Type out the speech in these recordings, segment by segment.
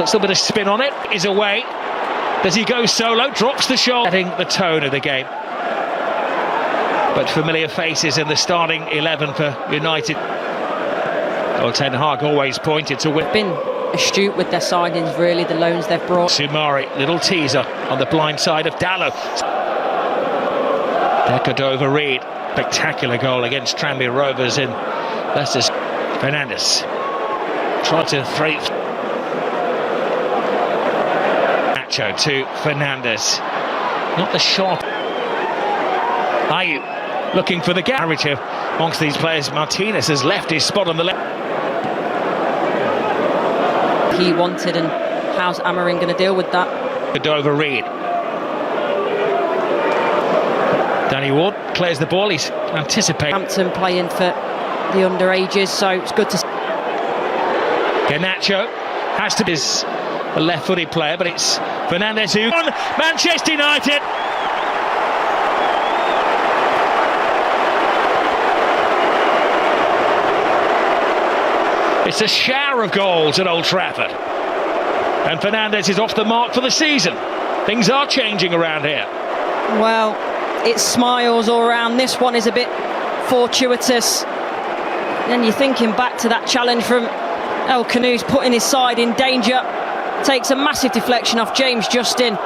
puts a bit of spin on it, is away. Does he go solo? Drops the shot. Setting the tone of the game. But familiar faces in the starting 11 for United. Well, Ten Hag always pointed to win. Been astute with their signings, really, the loans they've brought. Sumari, little teaser on the blind side of Dallo. Decordova-Reid, spectacular goal against Tranmere Rovers in Leicester's. Fernandes tried to throw. Nacho to Fernandes. Not the shot. Ayew looking for the garage amongst these players. Martinez has left his spot on the left. He wanted, and how's Amorim going to deal with that? Decordova-Reid. Danny Ward clears the ball. He's anticipating. Hampton playing for the underages, so it's good to see. Garnacho has to be a left-footed player, but it's Fernandes who on Manchester United. It's a shower of goals at Old Trafford, and Fernandes is off the mark for the season. Things are changing around here. Well, it's smiles all around. This one is a bit fortuitous. Then you're thinking back to that challenge from El Canoes, putting his side in danger. Takes a massive deflection off James Justin.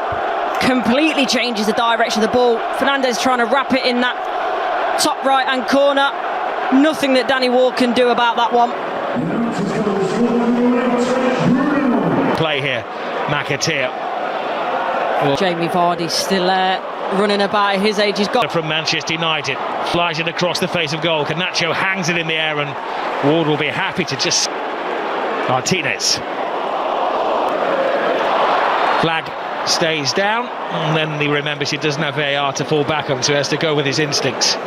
Completely changes the direction of the ball. Fernandes trying to wrap it in that top right-hand corner. Nothing that Danny Ward can do about that one. Play here, McAteer. Jamie Vardy's still running about at his age. He's got from Manchester United, flies it across the face of goal. Garnacho hangs it in the air, and Ward will be happy to just. Martinez. Flag stays down, and then he remembers he doesn't have VAR to fall back on, so he has to go with his instincts. A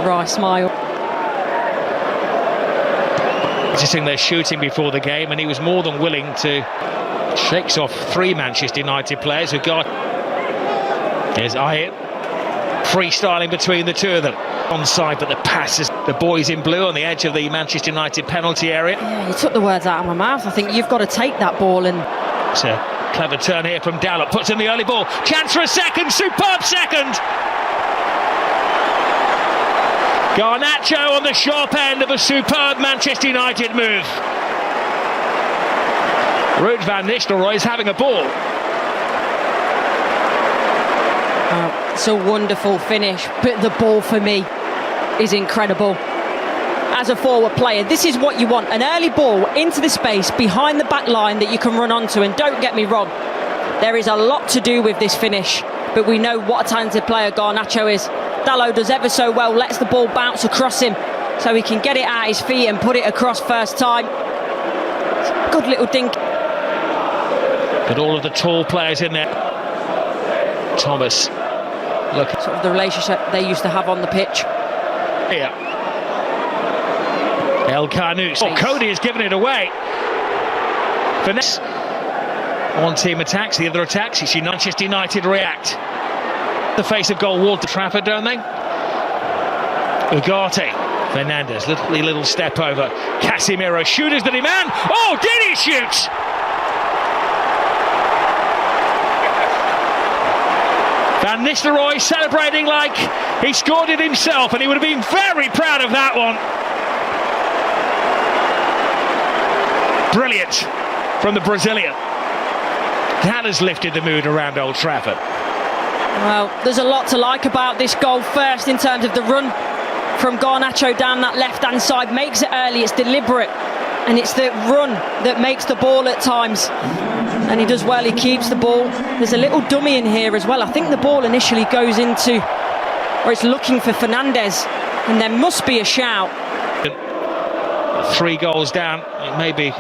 wry smile. Interesting, they're shooting before the game, and he was more than willing to. Shakes off three Manchester United players who got. Here's Ayew, freestyling between the two of them. Onside, but the pass is the boys in blue on the edge of the Manchester United penalty area. Yeah, you took the words out of my mouth. I think you've got to take that ball and. It's a clever turn here from Dallo. Puts in the early ball. Chance for a second. Superb second. Garnacho on the sharp end of a superb Manchester United move. Ruud van Nistelrooy is having a ball. It's a wonderful finish, but the ball for me is incredible. As a forward player, this is what you want. An early ball into the space behind the back line that you can run onto. And don't get me wrong, there is a lot to do with this finish, but we know what a talented player Garnacho is. Dallo does ever so well, lets the ball bounce across him so he can get it at his feet and put it across first time. Good little dink. But all of the tall players in there. Thomas, look. Sort of the relationship they used to have on the pitch. Here. El Canoes. Oh, Cody has given it away. Finesse. One team attacks, the other attacks. You see Manchester United react. The face of goal, Walter Trafford, don't they? Ugarte. Fernandes, little step over. Casemiro, shooters the demand. Oh, did he shoot? Van Nistelrooy celebrating like he scored it himself, and he would have been very proud of that one. Brilliant from the Brazilian. That has lifted the mood around Old Trafford. Well, there's a lot to like about this goal. First, in terms of the run from Garnacho down that left-hand side, makes it early, it's deliberate, and it's the run that makes the ball at times. And he does well, he keeps the ball. There's a little dummy in here as well. I think the ball initially goes into, or it's looking for Fernandes, and there must be a shout. 3 goals down, it may be.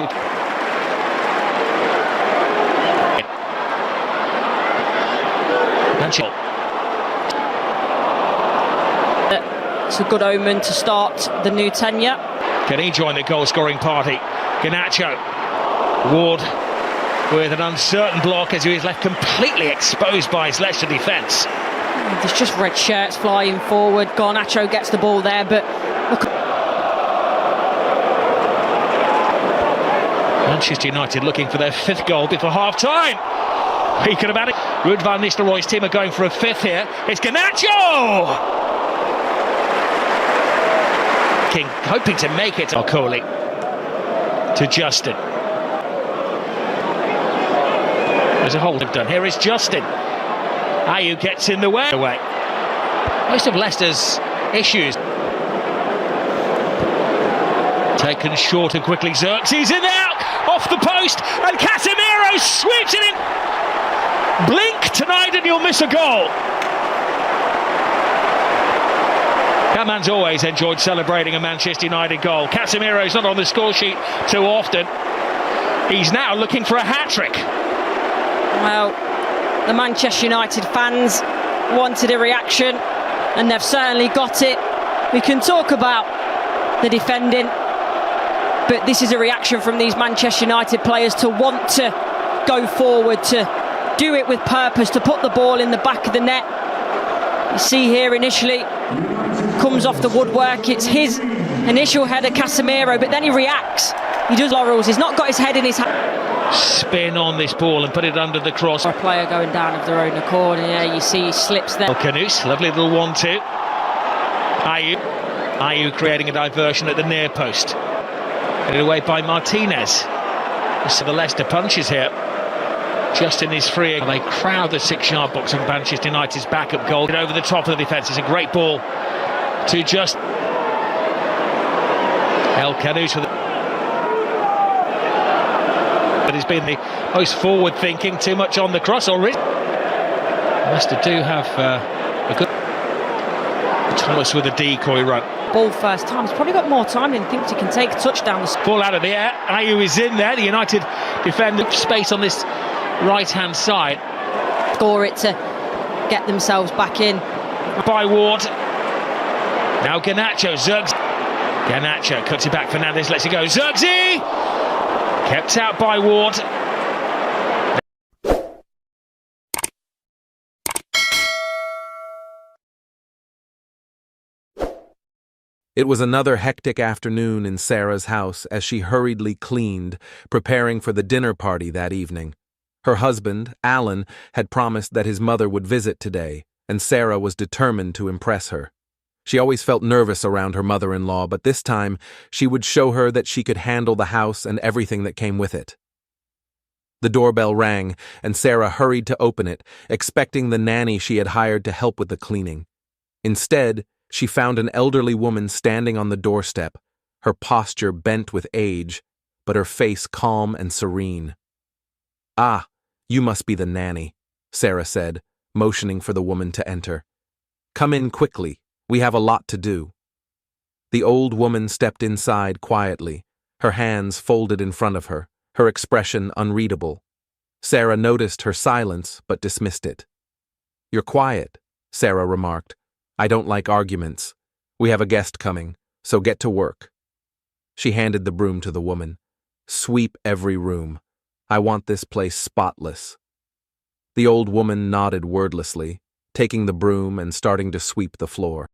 It's a good omen to start the new tenure. Can he join the goal-scoring party? Garnacho. Ward with an uncertain block as he is left completely exposed by his Leicester defence. There's just red shirts flying forward. Garnacho gets the ball there, but look. Manchester United looking for their 5th goal before half-time. He could have had it. Ruud van Nistelrooy's team are going for a 5th here. It's Garnacho! King hoping to make it. Coley to Justin. There's a hold done. Here is Justin. Ayew gets in the way. Most of Leicester's issues. Taken short and quickly. Xerxes in there, off the post, and Casemiro sweeps it in. Blink tonight and you'll miss a goal. That man's always enjoyed celebrating a Manchester United goal. Casemiro's not on the score sheet too often. He's now looking for a hat-trick. Well, the Manchester United fans wanted a reaction, and they've certainly got it. We can talk about the defending, but this is a reaction from these Manchester United players to want to go forward, to do it with purpose, to put the ball in the back of the net. You see here initially, comes off the woodwork, it's his initial header, Casemiro, but then he reacts. He does laurels, he's not got his head in his hand. Spin on this ball and put it under the cross. A player going down of their own accord, and yeah, you see he slips there. Canus, lovely little 1-2. Ayew creating a diversion at the near post. Headed away by Martinez. So the Leicester punches here. Justin is free. They crowd the 6-yard box of Manchester United's backup goal. Over the top of the defence. It's a great ball to Justin. Canus with it. But he's been the most forward-thinking, too much on the cross already. Leicester do have a good... Thomas with a decoy run. Ball first time, he's probably got more time than he thinks he can take a touchdown. Ball out of the air, Ayew is in there, the United defender space on this right-hand side. Score it to get themselves back in. By Ward. Now Garnacho, Garnacho cuts it back, Fernandes lets it go, Xerxes! Kept out by Ward. It was another hectic afternoon in Sarah's house as she hurriedly cleaned, preparing for the dinner party that evening. Her husband, Alan, had promised that his mother would visit today, and Sarah was determined to impress her. She always felt nervous around her mother-in-law, but this time she would show her that she could handle the house and everything that came with it. The doorbell rang, and Sarah hurried to open it, expecting the nanny she had hired to help with the cleaning. Instead, she found an elderly woman standing on the doorstep, her posture bent with age, but her face calm and serene. "Ah, you must be the nanny," Sarah said, motioning for the woman to enter. "Come in quickly. We have a lot to do." The old woman stepped inside quietly, her hands folded in front of her, her expression unreadable. Sarah noticed her silence but dismissed it. "You're quiet," Sarah remarked. "I don't like arguments. We have a guest coming, so get to work." She handed the broom to the woman. "Sweep every room. I want this place spotless." The old woman nodded wordlessly, taking the broom and starting to sweep the floor.